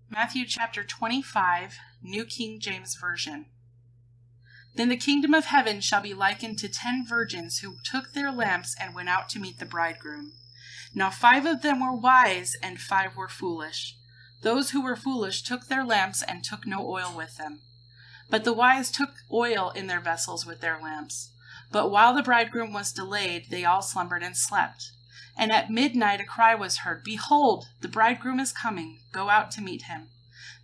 Matthew chapter 25, New King James Version. Then the kingdom of heaven shall be likened to 10 virgins who took their lamps and went out to meet the bridegroom. Now 5 of them were wise and 5 were foolish. Those who were foolish took their lamps and took no oil with them. But the wise took oil in their vessels with their lamps. But while the bridegroom was delayed, they all slumbered and slept. And at midnight a cry was heard, "Behold, the bridegroom is coming, go out to meet him."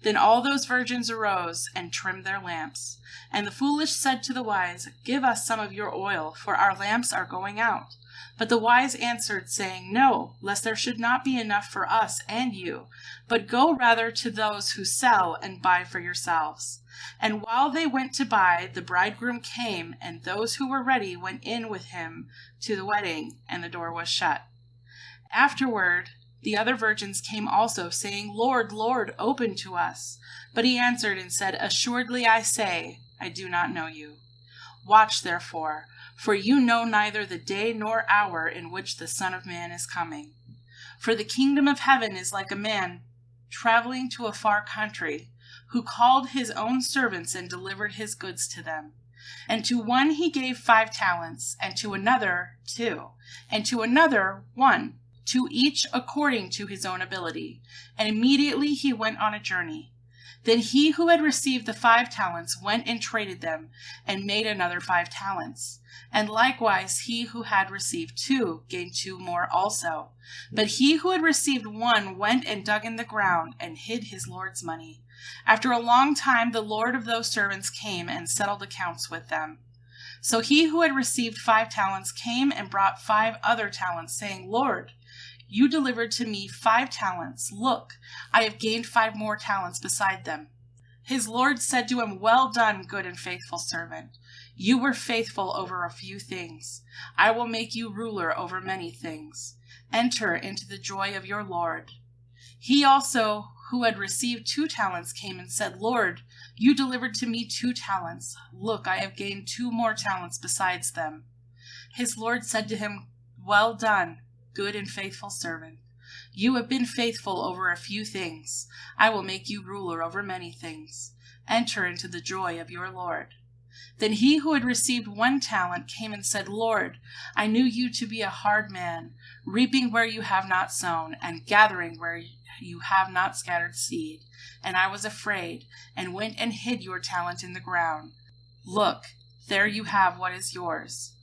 Then all those virgins arose and trimmed their lamps. And the foolish said to the wise, "Give us some of your oil, for our lamps are going out." But the wise answered, saying, "No, lest there should not be enough for us and you, but go rather to those who sell and buy for yourselves." And while they went to buy, the bridegroom came, and those who were ready went in with him to the wedding, and the door was shut. Afterward, the other virgins came also, saying, "Lord, Lord, open to us." But he answered and said, "Assuredly I say, I do not know you. Watch therefore, for you know neither the day nor hour in which the Son of Man is coming. For the kingdom of heaven is like a man traveling to a far country, who called his own servants and delivered his goods to them. And to one he gave 5 talents, and to another 2, and to another 1, to each according to his own ability. And immediately he went on a journey. Then he who had received the 5 talents went and traded them, and made another 5 talents. And likewise he who had received 2 gained 2 more also. But he who had received 1 went and dug in the ground, and hid his Lord's money. After a long time the Lord of those servants came and settled accounts with them. So he who had received 5 talents came and brought 5 other talents, saying, "Lord, you delivered to me 5 talents. Look, I have gained 5 more talents beside them." His Lord said to him, "Well done, good and faithful servant. You were faithful over a few things. I will make you ruler over many things. Enter into the joy of your Lord." He also who had received 2 talents came and said, "Lord, you delivered to me 2 talents. Look, I have gained 2 more talents besides them." His Lord said to him, "Well done, good and faithful servant. You have been faithful over a few things. I will make you ruler over many things. Enter into the joy of your Lord." Then he who had received 1 talent came and said, "Lord, I knew you to be a hard man, reaping where you have not sown, and gathering where you have not scattered seed. And I was afraid, and went and hid your talent in the ground. Look, there you have what is yours."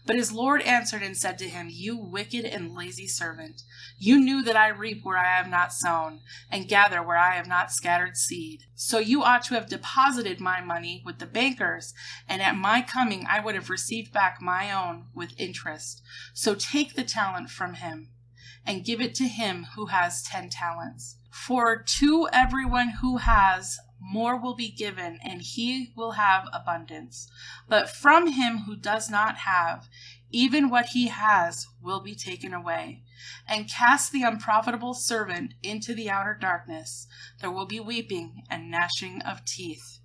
But his Lord answered and said to him, "You wicked and lazy servant, you knew that I reap where I have not sown, and gather where I have not scattered seed. So you ought to have deposited my money with the bankers, and at my coming I would have received back my own with interest. So take the talent from him, and give it to him who has 10 talents. For to everyone who has, more will be given, and he will have abundance. But from him who does not have, even what he has will be taken away. And cast the unprofitable servant into the outer darkness. There will be weeping and gnashing of teeth,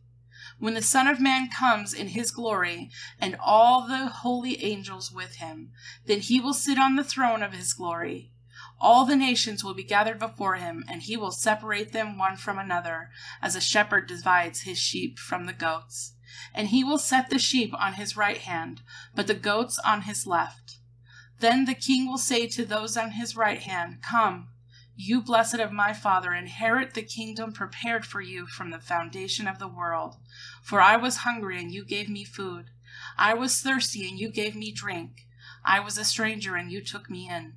when the Son of Man comes in his glory, and all the holy angels with him. Then he will sit on the throne of his glory. All the nations will be gathered before him, and he will separate them one from another, as a shepherd divides his sheep from the goats. And he will set the sheep on his right hand, but the goats on his left. Then the king will say to those on his right hand, "Come, you blessed of my Father, inherit the kingdom prepared for you from the foundation of the world. For I was hungry, and you gave me food. I was thirsty, and you gave me drink. I was a stranger, and you took me in.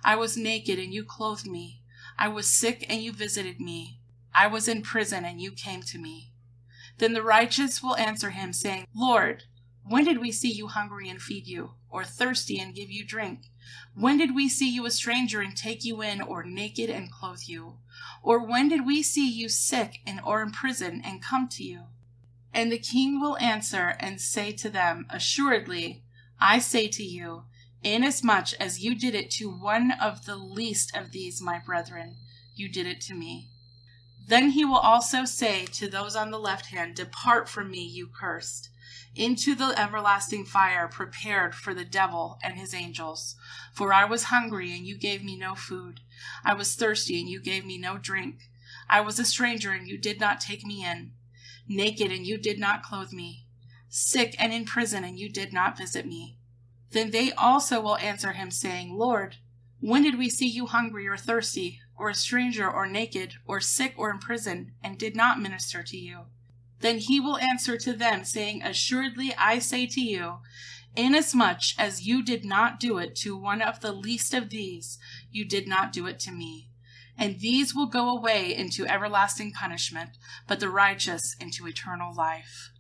I was naked, and you clothed me. I was sick, and you visited me. I was in prison, and you came to me." Then the righteous will answer him, saying, "Lord, when did we see you hungry and feed you, or thirsty and give you drink? When did we see you a stranger and take you in, or naked and clothe you? Or when did we see you sick or in prison and come to you?" And the king will answer and say to them, "Assuredly, I say to you, inasmuch as you did it to one of the least of these my brethren, you did it to me." Then he will also say to those on the left hand, "Depart from me, you cursed, into the everlasting fire prepared for the devil and his angels. For I was hungry, and you gave me no food. I was thirsty, and you gave me no drink. I was a stranger, and you did not take me in, naked, and you did not clothe me, sick and in prison, and you did not visit me.' Then they also will answer him, saying, 'Lord, when did we see you hungry or thirsty, or a stranger or naked, or sick or in prison, and did not minister to you?' Then he will answer to them, saying, 'Assuredly I say to you, inasmuch as you did not do it to one of the least of these, you did not do it to me.' And these will go away into everlasting punishment, but the righteous into eternal life."